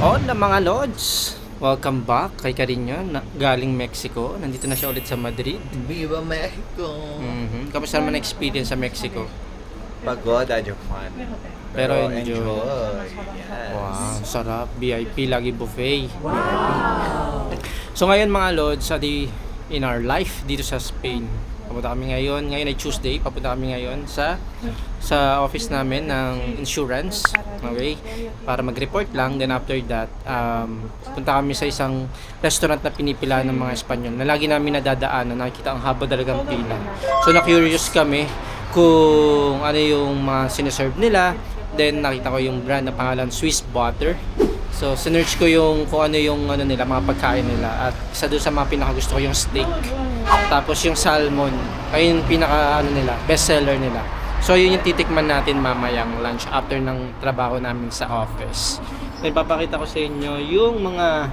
Hola mga Lods! Welcome back kay Carino na galing Mexico. Nandito na siya ulit sa Madrid. Viva Mexico! Kamusta naman experience sa Mexico? Pagod, adyo fun. Pero enjoy. Yes. Wow, sarap. VIP, lagi buffet. So ngayon mga Lods, in our life dito sa Spain. Papunta kami ngayon ay Tuesday, papunta kami ngayon sa office namin ng insurance. Okay? Para mag-report lang. Then after that, punta kami sa isang restaurant na pinipila ng mga Espanyol na lagi namin nadadaanan. Nakikita ang haba talagang pila. So na-curious kami kung ano yung mga sineserve nila. Then nakita ko yung brand na pangalan Swiss Butter. So sinearch ko yung kung ano yung nila, mga pagkain nila. At isa doon sa mga pinakagusto ko yung steak. Tapos yung salmon, ay yung pinaka nila, best seller nila. So yun yung titikman natin mamayang lunch after ng trabaho namin sa office. Then papakita ko sa inyo yung mga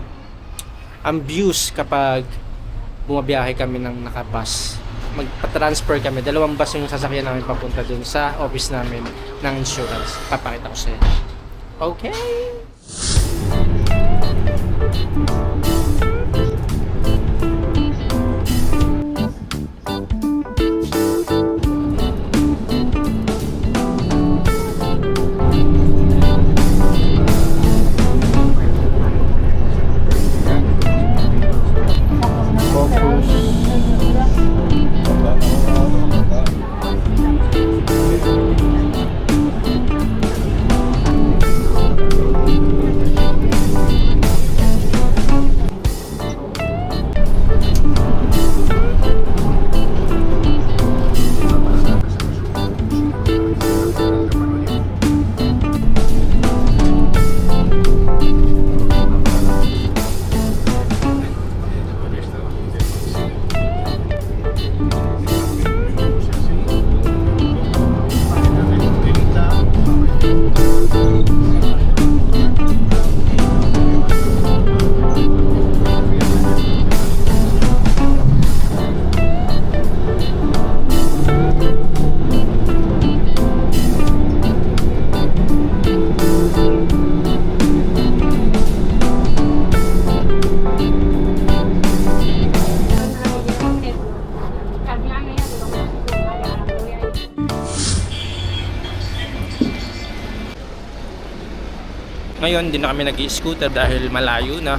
views kapag bumabiyahe kami ng nakabus. Magpa-transfer kami, 2 bus yung sasakyan namin papunta dun sa office namin ng insurance. Papakita ko sa inyo. Okay. Ngayon, hindi na kami nag-i-scooter dahil malayo na.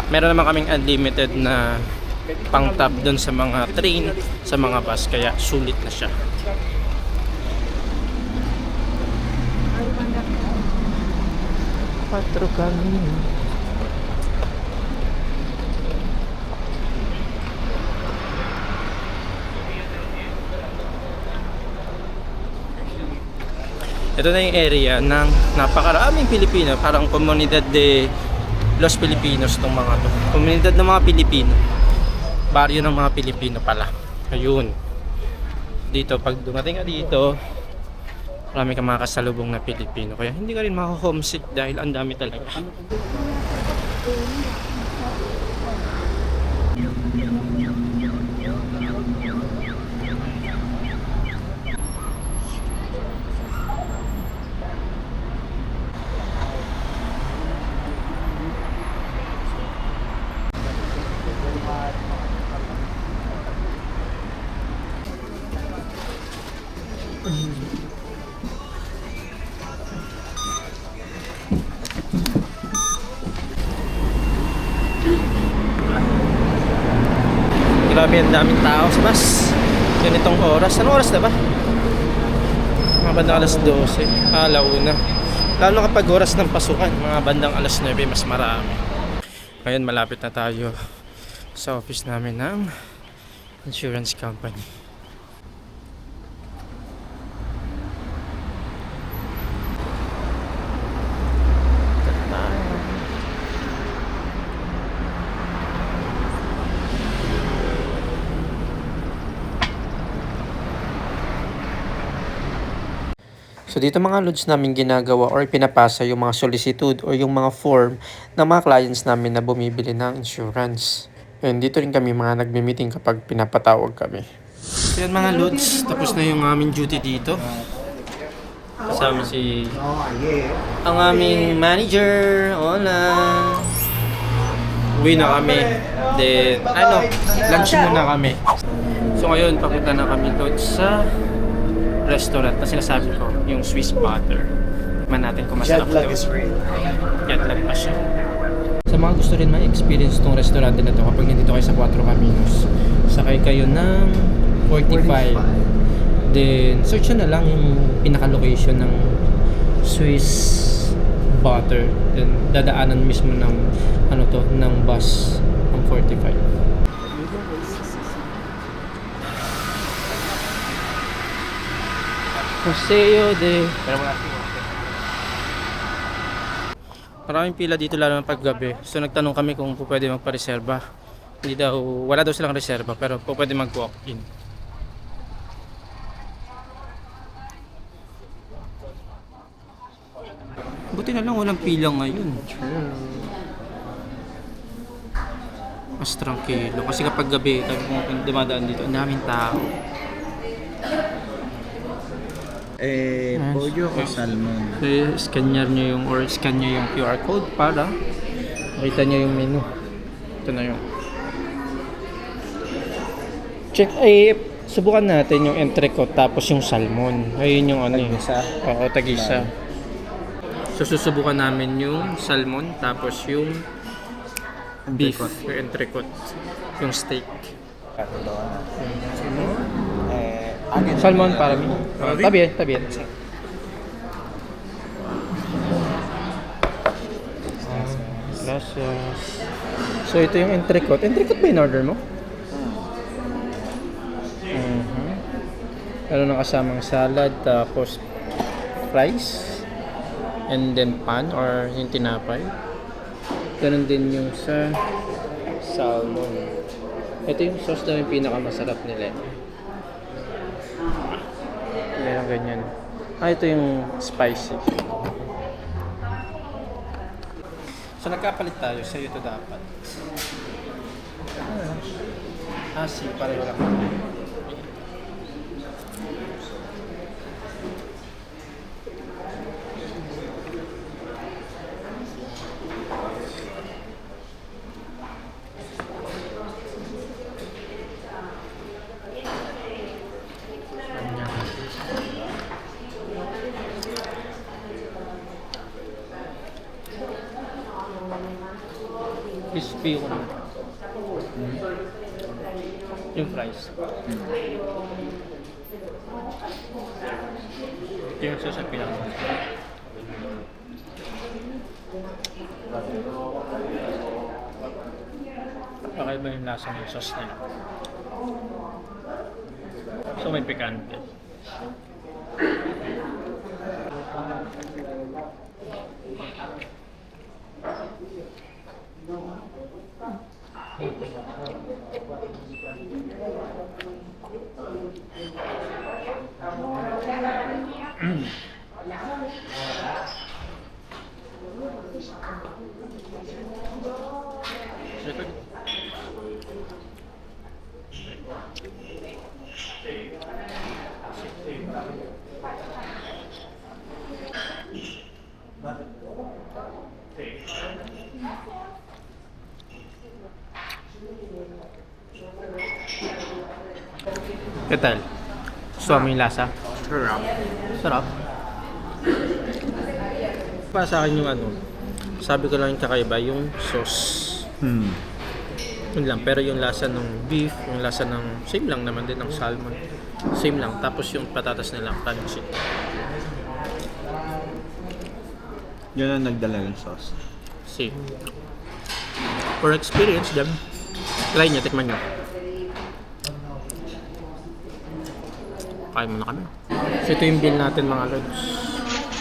Meron naman kaming unlimited na pang-tap doon sa mga train, sa mga bus, kaya sulit na siya. Patro kami. Ito na yung area ng napakaraming Pilipino, parang Comunidad de los Filipinos tong mga to. Komunidad ng mga Pilipino. Baryo ng mga Pilipino pala. Ayun. Dito, pag dumating ka dito, marami kang mga kasalubong na Pilipino. Kaya hindi ka rin maka-homesick dahil ang dami talaga. Grabe, ang daming tao sa bus. Yun itong oras. Anong oras na ba? Mga bandang alas 12. Alauna. Lalo kapag oras ng pasukan, mga bandang alas 9 mas marami. Ngayon malapit na tayo sa office namin ng insurance company. So dito mga lods namin ginagawa or pinapasa yung mga solicitude o yung mga form ng mga clients namin na bumibili ng insurance. And dito rin kami mga nagme-meeting kapag pinapatawag kami. So yan mga lods, tapos na yung aming duty dito. Kasama si ang aming manager. Hola! Uwi na kami. Then, lunch muna kami. So ngayon, papunta na kami doon sa restaurant na sinasabi ko, yung Swiss Butter. Tikman natin kung masarap Jet lag daw. is real. Jet lag pa siya. Sa mga gusto rin ma-experience itong restaurant na to, kapag nandito kayo sa Cuatro Caminos, sakay kayo ng 45. Then, search nyo na lang yung pinaka-location ng Swiss Butter. Then, dadaanan mismo ng ng bus ng 45. Museo de... Maraming pila dito lalo ng paggabi. So nagtanong kami kung pwede magpa-reserba. Wala daw silang reserba pero pwede mag-walk-in. Buti na lang walang pila ngayon. Mas tranquilo. Kasi kapag gabi, kung dumadaan dito, ang daming tao. Pollo o salmon? Scan nyo yung QR code para makita nyo yung menu. Ito na yung subukan natin yung entrecote tapos yung salmon. Ayun yung Tag-isa? Oo, tag-isa. So susubukan namin yung salmon tapos yung beef, yung entrecote, yung steak. Salmon para mí. Está bien, está bien. Gracias. So ito yung entrecote. Entrecote ba in-order mo? Meron na kasamang salad, tapos fries, and then pan or yung tinapay. Ganun din yung sa salmon. Ito yung sauce na yung pinakamasarap nila. Meron ganyan. Ito yung spicy. So nagkapalit tayo. Sa'yo ito dapat. Sige. Pareho lang. Crispy ko naman. Yung fries. Ito yung sauce at pinaka. Kakaiba yung lasa ng sauce nila. So may pikante. ¿Qué tal? Gusto mo yung lasa? Sarap. Para sa akin yung sabi ko lang yung kakaiba, yung sauce. Yun lang, pero yung lasa ng beef, yung lasa ng, same lang naman din ng salmon. Same lang, tapos yung patatas nila, crunchy. Yun ang nagdala ng sauce. See. For experience, then, try nyo, tikman nyo. Kain muna kami. So ito yung bill natin mga lods.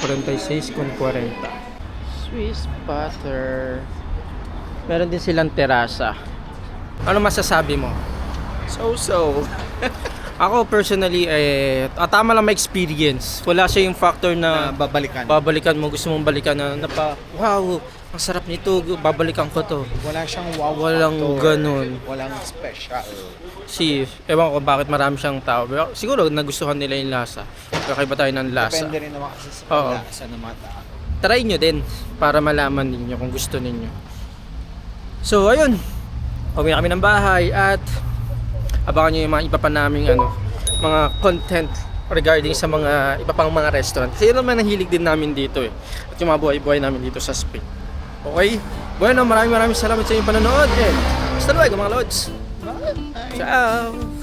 46 con 40. Swiss butter. Meron din silang terasa. Ano masasabi mo? So. Ako personally, tama lang may experience. Wala siya yung factor na babalikan mo. Gusto mong balikan na wow, ang sarap nito. Babalikan ko to. Wala siyang wow Walang factor. ganun. Walang special. Ewan ko bakit marami siyang tao. Pero siguro nagustuhan nila yung lasa. Kakaiba tayo ng lasa. Depende rin naman kasi sa Oo. lasa ng mga tao. Try nyo din para malaman ninyo kung gusto ninyo. So ayun, uwi na kami ng bahay at abangan nyo yung mga iba pa naming mga content regarding sa mga iba pang mga restaurant. Kasi yun naman nahilig din namin dito eh. At yung mga buhay-buhay namin dito sa Spain. Okay? Bueno, maraming salamat sa inyong panonood and hasta luego mga lods. Ciao!